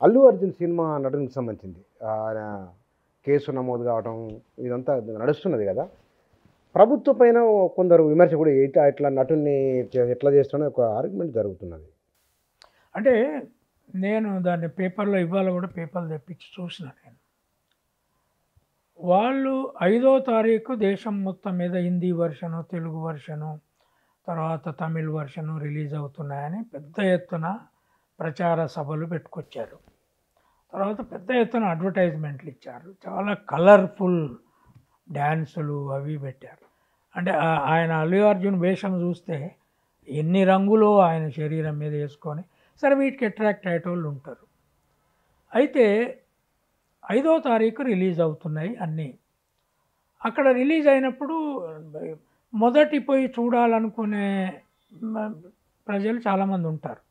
Allu Arjun cinema నటునికి సంబంధించింది. ఆయన case నమోదు కావటం ఇదంతా నడుస్తున్నది కదా! ప్రభుత్వం పైన కొందరు విమర్శ కూడా ఇట్లా నటుడిని ఎట్లా చేస్తున్నాడో ఒక ఆర్గ్యుమెంట్ జరుగుతున్నది. అంటే నేను దాన్ని పేపర్లో ఇవాళ కూడా పేపర్లు తెప్పించి చూసిన నేను. వాళ్ళు 5వ తారీఖు దేశం మొత్తం మీద హిందీ వర్షను, తెలుగు వర్షను, తర్వాత తమిళ్ వర్షను రిలీజ్ అవుతున్నాయని పెద్ద ఎత్తున ప్రచార సభలు పెట్టుకొచ్చారు. తర్వాత పెద్ద ఎత్తున అడ్వర్టైజ్మెంట్లు ఇచ్చారు. చాలా కలర్ఫుల్ డ్యాన్సులు అవి పెట్టారు. అంటే ఆయన అల్లు అర్జున్ వేషం చూస్తే ఎన్ని రంగులు ఆయన శరీరం మీద వేసుకొని, సరే వీటికి అట్రాక్ట్ అయ్యేటోళ్ళు ఉంటారు. అయితే 5వ తారీఖు రిలీజ్ అవుతున్నాయి అన్నీ. అక్కడ రిలీజ్ అయినప్పుడు మొదటి పోయి చూడాలనుకునే ప్రజలు చాలామంది ఉంటారు.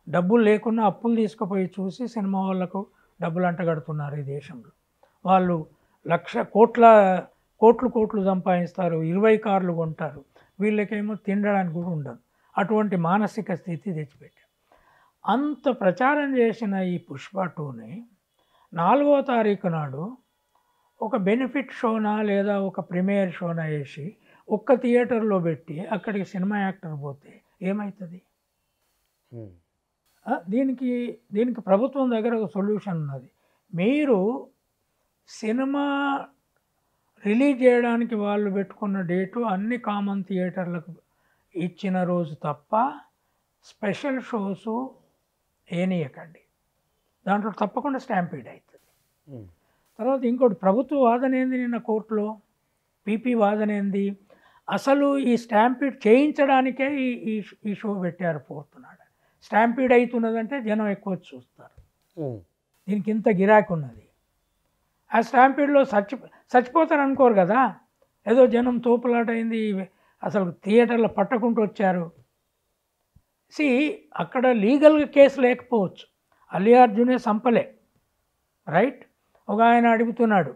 డబ్బులు లేకున్నా అప్పులు తీసుకుపోయి చూసి సినిమా వాళ్ళకు డబ్బులు అంటగడుతున్నారు ఈ దేశంలో. వాళ్ళు కోట్లు సంపాదిస్తారు, 20 కార్లు కొంటారు. వీళ్ళకేమో తినడానికి కూడా ఉండదు. అటువంటి మానసిక స్థితి తెచ్చిపెట్టారు. అంత ప్రచారం చేసిన ఈ పుష్ప 2ని 4వ తారీఖు నాడు ఒక బెనిఫిట్ షోనా లేదా ఒక ప్రీమియర్ షోనా వేసి ఒక్క థియేటర్లో పెట్టి అక్కడికి సినిమా యాక్టర్ పోతే ఏమవుతుంది? దీనికి ప్రభుత్వం దగ్గర ఒక సొల్యూషన్ ఉన్నది. మీరు సినిమా రిలీజ్ చేయడానికి వాళ్ళు పెట్టుకున్న డేటు అన్ని కామన్ థియేటర్లకు ఇచ్చిన రోజు తప్ప స్పెషల్ షోసు ఏనియకండి. దాంట్లో తప్పకుండా స్టాంపీడ్ అవుతుంది. తర్వాత ఇంకోటి, ప్రభుత్వ వాదన ఏంది నిన్న కోర్టులో? పీపీ వాదన ఏంది? అసలు ఈ స్టాంపీడ్ చేయించడానికే ఈ షో పెట్టారు 4th నాడు. స్టాంపీడ్ అవుతున్నదంటే జనం ఎక్కువ చూస్తారు. దీనికి ఇంత గిరాకీ ఉన్నది. ఆ స్టాంపీడ్లో చచ్చిపోతారు అనుకోరు కదా, ఏదో జనం తోపులాట అయింది, అసలు థియేటర్లో పట్టకుంటూ వచ్చారు. అక్కడ లీగల్గా కేసు లేకపోవచ్చు, అల్లు అర్జునే సంపలే, రైట్? ఒక ఆయన అడుగుతున్నాడు,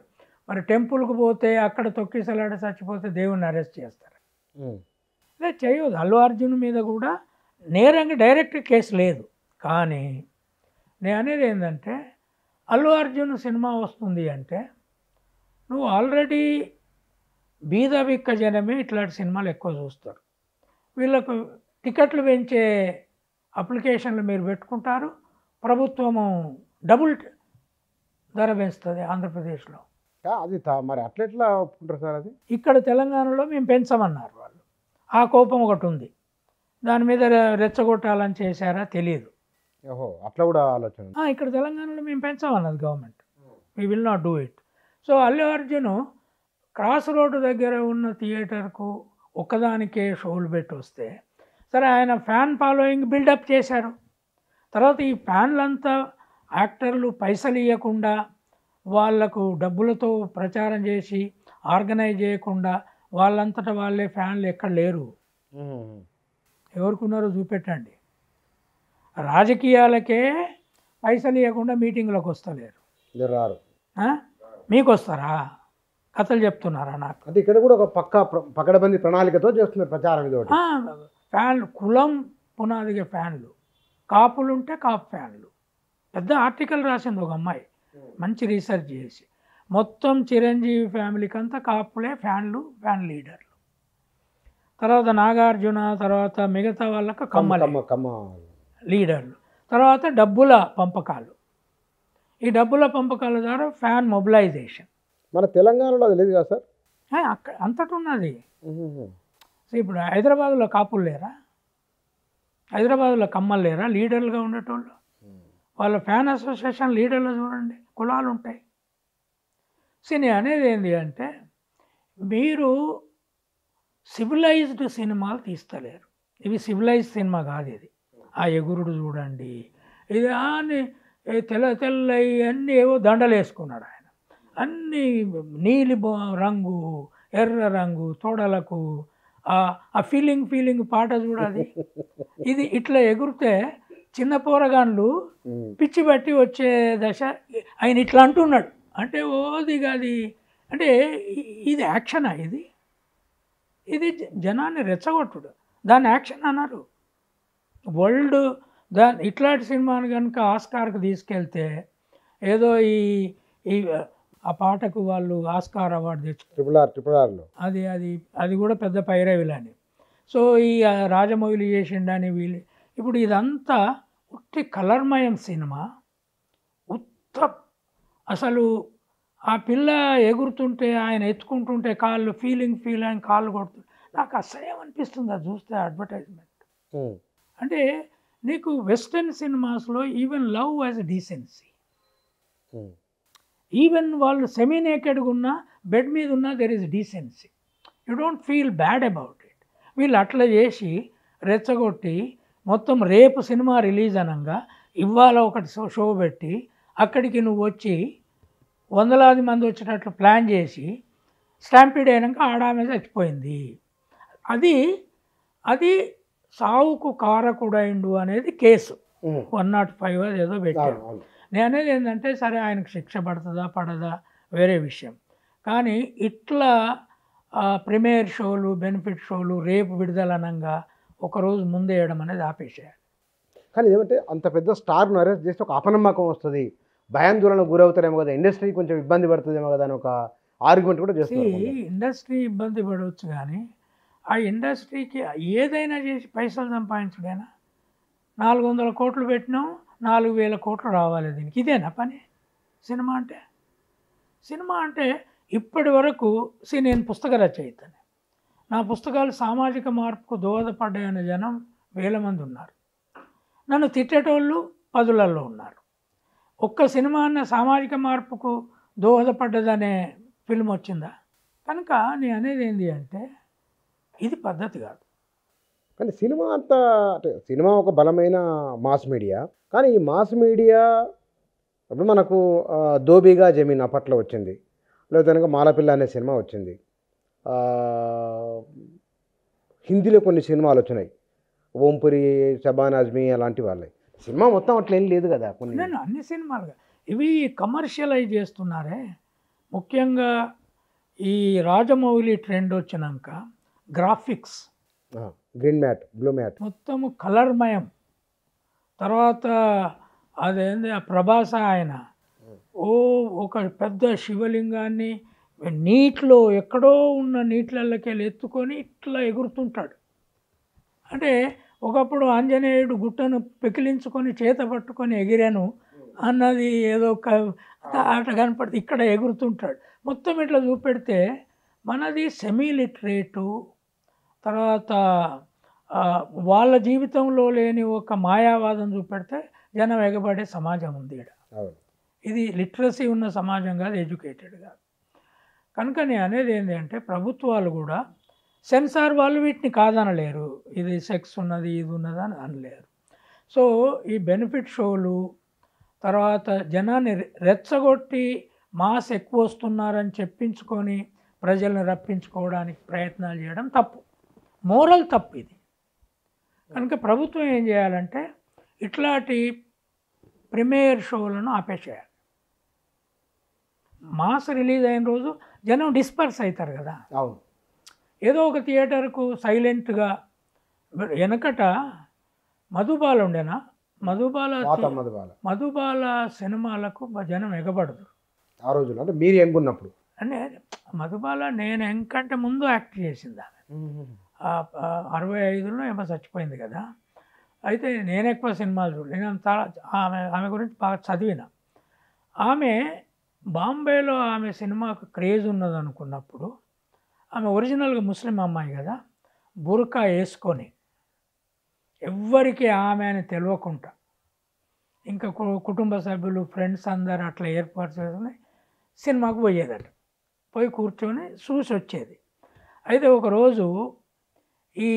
మరి టెంపుల్కి పోతే అక్కడ తొక్కిసలాట చచ్చిపోతే దేవుణ్ణి అరెస్ట్ చేస్తారు. అదే చేయదు. అల్లు అర్జున్ మీద కూడా నేరంగా డైరెక్ట్ కేసు లేదు. కానీ నేను అనేది ఏంటంటే, అల్లు అర్జున్ సినిమా వస్తుంది అంటే నువ్వు ఆల్రెడీ బీద బిక్క జనమే ఇట్లాంటి సినిమాలు ఎక్కువ చూస్తారు. వీళ్ళకు టికెట్లు పెంచే అప్లికేషన్లు మీరు పెట్టుకుంటారు, ప్రభుత్వము డబుల్ ధర పెంచుతుంది ఆంధ్రప్రదేశ్లో. అది మరి అట్లెట్లా ఒప్పుకుంటారు సార్? అది ఇక్కడ తెలంగాణలో మేము పెంచమన్నారు వాళ్ళు. ఆ కోపం ఒకటి ఉంది. దాని మీద రెచ్చగొట్టాలని చేశారా తెలియదు. ఓహో, అట్లా కూడా ఆలోచన. ఇక్కడ తెలంగాణలో మేము పెంచామన్నది government. We will not do it. So Allu Arjun cross road దగ్గర ఉన్న థియేటర్కు ఒక్కదానికే షోలు పెట్టి వస్తే, సరే ఆయన ఫ్యాన్ ఫాలోయింగ్ బిల్డప్ చేశారు. తర్వాత ఈ ఫ్యాన్లంతా యాక్టర్లు పైసలు ఇవ్వకుండా వాళ్లకు డబ్బులతో ప్రచారం చేసి ఆర్గనైజ్ చేయకుండా వాళ్ళంతటా వాళ్ళే ఫ్యాన్లు ఎక్కడ లేరు. ఎవరికున్నారో చూపెట్టండి. రాజకీయాలకే పైసలు ఇవ్వకుండా మీటింగ్లకు వస్తలేరు, రారు. మీకు వస్తారా? కథలు చెప్తున్నారా నాకు? అంటే ఇక్కడ కూడా ఒక పకడ్బందీ ప్రణాళికతో చేస్తున్నారు ప్రచారం. ఇది ఫ్యాన్లు కులం పునాదిగా ఫ్యాన్లు, కాపులుంటే కాపు ఫ్యాన్లు. పెద్ద ఆర్టికల్ రాసింది ఒక అమ్మాయి, మంచి రీసెర్చ్ చేసి. మొత్తం చిరంజీవి ఫ్యామిలీకి అంతా కాపులే ఫ్యాన్లు, ఫ్యాన్ లీడర్లు. తర్వాత నాగార్జున, తర్వాత మిగతా వాళ్ళకు కమ్మ లీడర్లు. తర్వాత డబ్బుల పంపకాలు. ఈ డబ్బుల పంపకాల ద్వారా ఫ్యాన్ మొబిలైజేషన్. మన తెలంగాణలో అది లేదు కదా సార్? అక్కడ అంతటి ఉన్నది. ఇప్పుడు హైదరాబాద్లో కాపులు లేరా? హైదరాబాద్లో కమ్మలు లేరా లీడర్లుగా ఉండేటోళ్ళు? వాళ్ళ ఫ్యాన్ అసోసియేషన్ లీడర్లు చూడండి, కులాలు ఉంటాయి. సినీ అనేది ఏంటి అంటే, మీరు సివిలైజ్డ్ సినిమాలు తీస్తలేరు. ఇవి సివిలైజ్డ్ సినిమా కాదు. ఇది ఆ ఎగురుడు చూడండి, ఇది అని తెల్లయి అన్నీ ఏవో దండలు వేసుకున్నాడు ఆయన. అన్నీ నీలి రంగు, ఎర్ర రంగు, తోడలకు ఆ ఫీలింగ్ పాట చూడాలి. ఇది ఇట్లా ఎగురితే చిన్న పోరగాన్లు పిచ్చి బట్టి వచ్చే దశ. ఆయన ఇట్లా అంటున్నాడు అంటే ఓది కాదు. అంటే ఇది యాక్షనా? ఇది జనాన్ని రెచ్చగొట్టుడు, దాన్ని యాక్షన్ అన్నారు. వరల్డ్ ఇట్లాంటి సినిమాని కనుక ఆస్కార్కి తీసుకెళ్తే ఏదో ఈ ఈ ఆ పాటకు వాళ్ళు ఆస్కార్ అవార్డు తెచ్చుకున్నారు. ట్రిపుల్ ఆర్లో అది అది అది కూడా పెద్ద పైరవిలని. సో ఈ రాజమౌళి చేసిండని వీళ్ళు ఇప్పుడు ఇదంతా ఉట్టి కలర్మయం సినిమా. ఉత్త అసలు ఆ పిల్ల ఎగురుతుంటే ఆయన ఎత్తుకుంటుంటే కాళ్ళు ఫీల్ అని కాళ్ళు కొడుతుంటే నాకు అసహ్యం అనిపిస్తుంది అది చూస్తే అడ్వర్టైజ్మెంట్. అంటే నీకు వెస్టర్న్ సినిమాస్లో even love as decency, even వాళ్ళు సెమీ నేకెడ్గా ఉన్నా బెడ్ మీద ఉన్నా there is decency, you don't feel bad about it. వీళ్ళు అట్లా చేసి రెచ్చగొట్టి మొత్తం రేపు సినిమా రిలీజ్ అనగా ఇవాళ ఒకటి షో పెట్టి అక్కడికి నువ్వు వచ్చి వందలాది మంది వచ్చేటట్లు ప్లాన్ చేసి స్టాంపీడ్ అయినాక ఆడామె చచ్చిపోయింది. అది అది సావుకు కారకుడైండు అనేది కేసు 105 అది ఏదో పెట్టారు. నేను అనేది ఏంటంటే సరే ఆయనకు శిక్ష పడుతుందా పడదా వేరే విషయం, కానీ ఇట్లా ప్రీమియర్ షోలు బెనిఫిట్ షోలు రేపు విడుదలనంగా ఒకరోజు ముందే వేయడం అనేది ఆపేసేయాలి. కానీ ఏమంటే అంత పెద్ద స్టార్ను అరెస్ట్ చేస్తే ఒక అపనమ్మకం వస్తుంది, భయాందోళనకు గురవుతారేమో కదా, ఇండస్ట్రీ కొంచెం ఇబ్బంది పడుతుందేమో కదా అని ఒక ఆర్గ్యుమెంట్ కూడా చేస్తుంది. ఇండస్ట్రీ ఇబ్బంది పడవచ్చు, కానీ ఆ ఇండస్ట్రీకి ఏదైనా చేసి పైసలు సంపాదించడేనా. 400 కోట్లు పెట్టినాం, 4000 కోట్లు రావాలి దీనికి, ఇదేనా పని? సినిమా అంటే సినిమా అంటే ఇప్పటి వరకు నేను పుస్తక రచయితని, నా పుస్తకాలు సామాజిక మార్పుకు దోహదపడ్డాయనే జనం 1000 మంది ఉన్నారు, నన్ను తిట్టేటోళ్ళు 10లలో ఉన్నారు. ఒక్క సినిమా అన్న సామాజిక మార్పుకు దోహదపడ్డదనే ఫిల్మ్ వచ్చిందా? కనుక నేను అనేది ఏంటి అంటే ఇది పద్ధతి కాదు. కానీ సినిమా అంతా అంటే సినిమా ఒక బలమైన మాస్ మీడియా, కానీ ఈ మాస్ మీడియా ఇప్పుడు మనకు దోబిగా జమీన్ అప్పట్లో వచ్చింది, లేకపోతే కనుక మాలపిల్ల అనే సినిమా వచ్చింది, హిందీలో కొన్ని సినిమాలు వచ్చినాయి, ఓంపురి, షబాన్ ఆజ్మీ అలాంటి వాళ్ళే. సినిమా మొత్తం అట్లా ఏం లేదు కదా. కొన్ని నేను అన్ని సినిమాలుగా ఇవి కమర్షియలైజ్ చేస్తున్నారే. ముఖ్యంగా ఈ రాజమౌళి ట్రెండ్ వచ్చినాక graphics, green mat, blue mat, మొత్తము కలర్మయం. తర్వాత అదేంది ఆ ప్రభాస, ఆయన ఒక పెద్ద శివలింగాన్ని నీటిలో ఎక్కడో ఉన్న నీటిలకి వెళ్ళి ఎత్తుకొని ఇట్లా ఎగురుతుంటాడు. అంటే ఒకప్పుడు ఆంజనేయుడు గుట్టను పెకిలించుకొని చేత పట్టుకొని ఎగిరాను అన్నది ఏదో ఒక ఆట కనపడుతుంది, ఇక్కడ ఎగురుతుంటాడు. మొత్తం ఇట్లా చూపెడితే మనది సెమీ లిటరేటు, తర్వాత వాళ్ళ జీవితంలో లేని ఒక మాయావాదం చూపెడితే జనం ఎగబడే సమాజం ఉంది ఇక్కడ. ఇది లిటరసీ ఉన్న సమాజం కాదు, ఎడ్యుకేటెడ్ కాదు. కనుక నేను అనేది ఏంటంటే ప్రభుత్వాలు కూడా, సెన్సార్ వాళ్ళు వీటిని కాదనలేరు, ఇది సెక్స్ ఉన్నది ఇది ఉన్నది అని అనలేరు. సో ఈ బెనిఫిట్ షోలు తర్వాత జనాన్ని రెచ్చగొట్టి మాస్ ఎక్కువ వస్తున్నారని చెప్పించుకొని ప్రజల్ని రప్పించుకోవడానికి ప్రయత్నాలు చేయడం తప్పు, మోరల్ తప్పు ఇది. కనుక ప్రభుత్వం ఏం చేయాలంటే ఇట్లాంటి ప్రీమియర్ షోలను ఆపేసేయాలి. మాస్ రిలీజ్ అయిన రోజు జనం డిస్పర్స్ అవుతారు కదా. అవును, ఏదో ఒక థియేటర్కు సైలెంట్గా. వెనకట మధుబాల ఉండేనా, మధుబాల సినిమాలకు జనం ఎగబడదు ఆ రోజుల్లో. అంటే మీరు ఎంగున్నప్పుడు అంటే మధుబాల నేను ఎంకంటే ముందు యాక్ట్ చేసింది ఆమె. 65లో ఏమో చచ్చిపోయింది కదా. అయితే నేను ఎక్కువ సినిమాలు చూడలేదు, నేను ఆమె గురించి బాగా చదివిన. ఆమె బాంబేలో ఆమె సినిమాకు క్రేజ్ ఉన్నది అనుకున్నప్పుడు, ఆమె ఒరిజినల్గా ముస్లిం అమ్మాయి కదా, బుర్కా వేసుకొని ఎవ్వరికి ఆమె అని తెలియకుండా ఇంకా కుటుంబ సభ్యులు ఫ్రెండ్స్ అందరు అట్లా ఏర్పాటు చేసుకుని సినిమాకు పోయేదట, పోయి కూర్చొని చూసి వచ్చేది. అయితే ఒకరోజు ఈ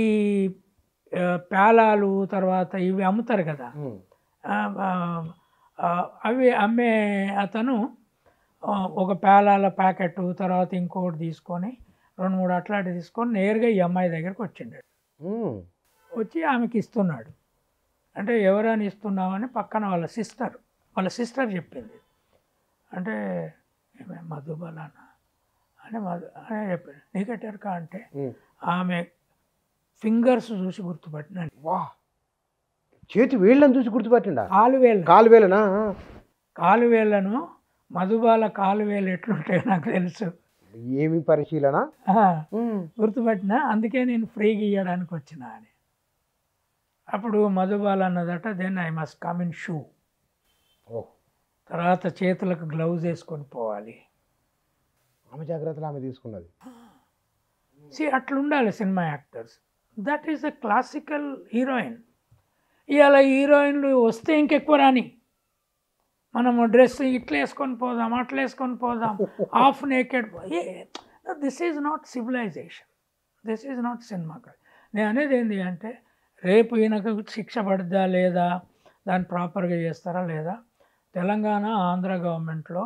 పేలాలు తర్వాత ఇవి అమ్ముతారు కదా, అవి అమ్మే అతను ఒక పేలాల ప్యాకెట్ తర్వాత ఇంకోటి తీసుకొని 2-3 అట్లాంటివి తీసుకొని నేరుగా ఈ అమ్మాయి దగ్గరికి వచ్చిండాడు. వచ్చి ఆమెకి ఇస్తున్నాడు. అంటే ఎవరైనా ఇస్తున్నామని పక్కన వాళ్ళ సిస్టర్ చెప్పింది. అంటే మధుబాలనా అని అని చెప్పాడు. నీకెట్టరుకా అంటే ఆమె ఫింగర్స్ చూసి గుర్తుపట్టినాను. వా, చేతి వేళ్ళని చూసి గుర్తుపట్టిండా? కాలువేళ్ళ కాలువేలనా? కాలువేళ్ళను మధుబాల కాలువేలు ఎట్లుంటాయో నాకు తెలుసు. ఏమి పరిశీలన? ఆ, గుర్తుపట్టిన, అందుకే నేను ఫ్రీగా ఇవ్వడానికి వచ్చిన అని. అప్పుడు మధుబాల అన్నదట, then I must come in shoe. ఓహ్! తర్వాత చేతులకు గ్లౌజ్ వేసుకొని పోవాలి. ఆమె జాగ్రత్తలు ఆమె తీసుకున్నది. అట్లుండాలి cinema actors. That is the classical heroine. ఇవాళ హీరోయిన్లు వస్తే ఇంకెక్కువ రాని, మనము డ్రెస్ ఇట్లా వేసుకొని పోదాం, అట్లా వేసుకొని పోదాం, half naked. This is not civilisation, this is not cinema. నేను అనేది ఏంటి అంటే, రేపు ఈయనకు శిక్ష పడుద్దా లేదా, దాన్ని ప్రాపర్గా చేస్తారా లేదా. తెలంగాణ ఆంధ్ర గవర్నమెంట్లో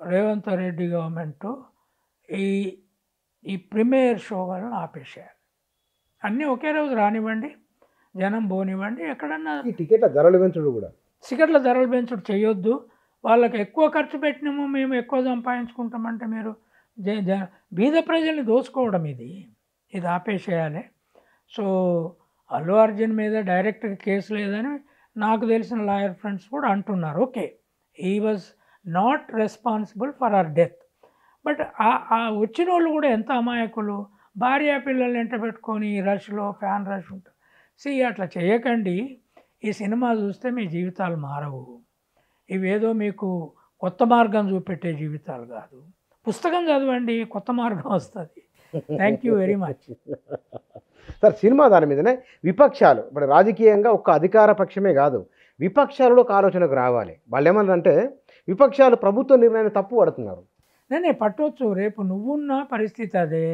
రేవంత్ రెడ్డి గవర్నమెంటు ఈ ప్రీమియర్ షో వలన ఆపేసేయాలి. అన్నీ ఒకే రోజు రానివ్వండి, జనం పోనివ్వండి. ఎక్కడన్నా ఈ టికెట్ల ధరలు పెంచుడు కూడా, టికెట్ల ధరలు పెంచుడు చేయొద్దు. వాళ్ళకి ఎక్కువ ఖర్చు పెట్టినాము, మేము ఎక్కువ సంపాదించుకుంటామంటే మీరు బీద ప్రజల్ని దోచుకోవడం ఇది ఆపేసేయాలి. సో అల్లు అర్జున్ మీద డైరెక్ట్గా కేసు లేదని నాకు తెలిసిన లాయర్ ఫ్రెండ్స్ కూడా అంటున్నారు. Okay, he was not responsible for our death. But ఆ వచ్చిన వాళ్ళు కూడా ఎంత అమాయకులు, భార్య పిల్లలు ఎంట పెట్టుకొని రష్లో ఫ్యాన్ రష్ ఉంటుంది. అట్లా చేయకండి. ఈ సినిమా చూస్తే మీ జీవితాలు మారవు. ఇవేదో మీకు కొత్త మార్గం చూపెట్టే జీవితాలు కాదు. పుస్తకం చదవండి, కొత్త మార్గం వస్తుంది. Thank you very much. Sir, cinema దాని మీదనే విపక్షాలు, ఇప్పుడు రాజకీయంగా ఒక్క అధికార పక్షమే కాదు, విపక్షాలలో ఒక ఆలోచనకు రావాలి. వాళ్ళు ఏమన్నారంటే, విపక్షాలు ప్రభుత్వ నిర్ణయాన్ని తప్పు పడుతున్నారు. నేనే పట్టవచ్చు, రేపు నువ్వున్న పరిస్థితి అదే.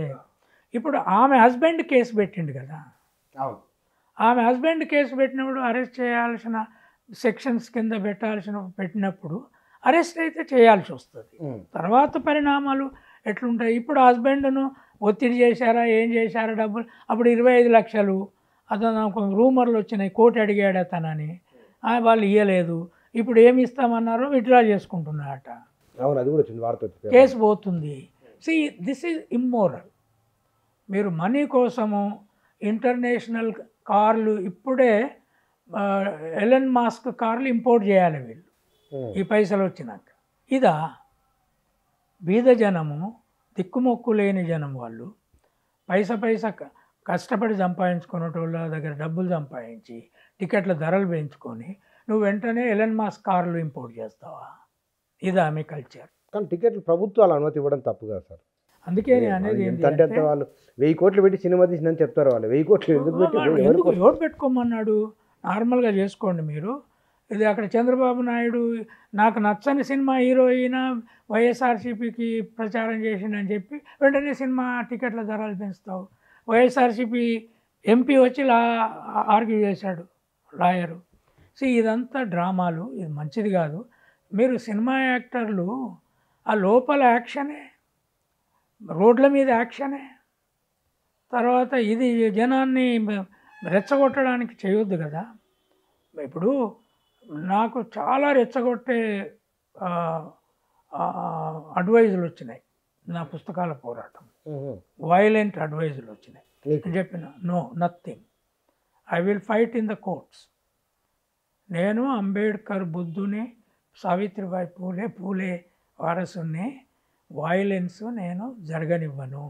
ఇప్పుడు ఆమె హస్బెండ్ కేసు పెట్టిండు కదా, అవును, ఆమె హస్బెండ్ కేసు పెట్టినప్పుడు అరెస్ట్ చేయాల్సిన సెక్షన్స్ కింద పెట్టినప్పుడు అరెస్ట్ అయితే చేయాల్సి వస్తుంది. తర్వాత పరిణామాలు ఎట్లుంటాయి. ఇప్పుడు హస్బెండ్ను ఒత్తిడి చేశారా, ఏం చేశారా, డబ్బులు అప్పుడు 25 లక్షలు అతను రూమర్లు వచ్చినాయి, కోటి అడిగాడు అతనని, వాళ్ళు ఇవ్వలేదు. ఇప్పుడు ఏమి ఇస్తామన్నారో విత్డ్రా చేసుకుంటున్నారట. అవును, అది కూడా వచ్చింది వార్త, కేసు పోతుంది. This is immoral. మీరు మనీ కోసము ఇంటర్నేషనల్ కార్లు, ఇప్పుడే ఎలన్ మాస్క్ కార్లు ఇంపోర్ట్ చేయాలి వీళ్ళు ఈ పైసలు వచ్చినాక. ఇదా బీద జనము, దిక్కుమొక్కు లేని జనం, వాళ్ళు పైసా కష్టపడి సంపాదించుకునేటోళ్ళ దగ్గర డబ్బులు సంపాదించి టికెట్ల ధరలు పెంచుకొని నువ్వు వెంటనే ఎలన్ మాస్క్ కార్లు ఇంపోర్ట్ చేస్తావా? ఇదా మీ కల్చర్? కానీ టికెట్లు ప్రభుత్వాలు అనుమతి ఇవ్వడం తప్పు కదా సార్. అందుకే నేను అనేది ఏంటంటే వాళ్ళు 1000 కోట్లు పెట్టి సినిమా తీసిందని చెప్తారు. వాళ్ళు 1000 కోట్లు ఎందుకు పెట్టి, ఎవరు పెట్టుకోమన్నాడు? నార్మల్గా చేసుకోండి మీరు. ఇది అక్కడ చంద్రబాబు నాయుడు నాకు నచ్చని సినిమా హీరోయిన్ వైఎస్ఆర్సీపీకి ప్రచారం చేసిందని చెప్పి వెంటనే సినిమా టికెట్ల ధరలు పెంచుతావు. వైఎస్ఆర్సీపీ ఎంపీ వచ్చి ఆర్గ్యూ చేశాడు లాయరు. ఇదంతా డ్రామాలు, ఇది మంచిది కాదు. మీరు సినిమా యాక్టర్లు ఆ లోపల యాక్షనే, రోడ్ల మీద యాక్షనే, తర్వాత ఇది జనాన్ని రెచ్చగొట్టడానికి చేయొద్దు కదా. ఇప్పుడు నాకు చాలా రెచ్చగొట్టే అడ్వైజులు వచ్చినాయి నా పుస్తకాల పోరాటం, వైలెంట్ అడ్వైజులు వచ్చినాయి. నేను చెప్పిన no, nothing, I will fight in the courts. నేను అంబేద్కర్, బుద్ధుని, సావిత్రిబాయి పూలే వారసుని, వైలెన్స్ నేను జరగనివ్వను.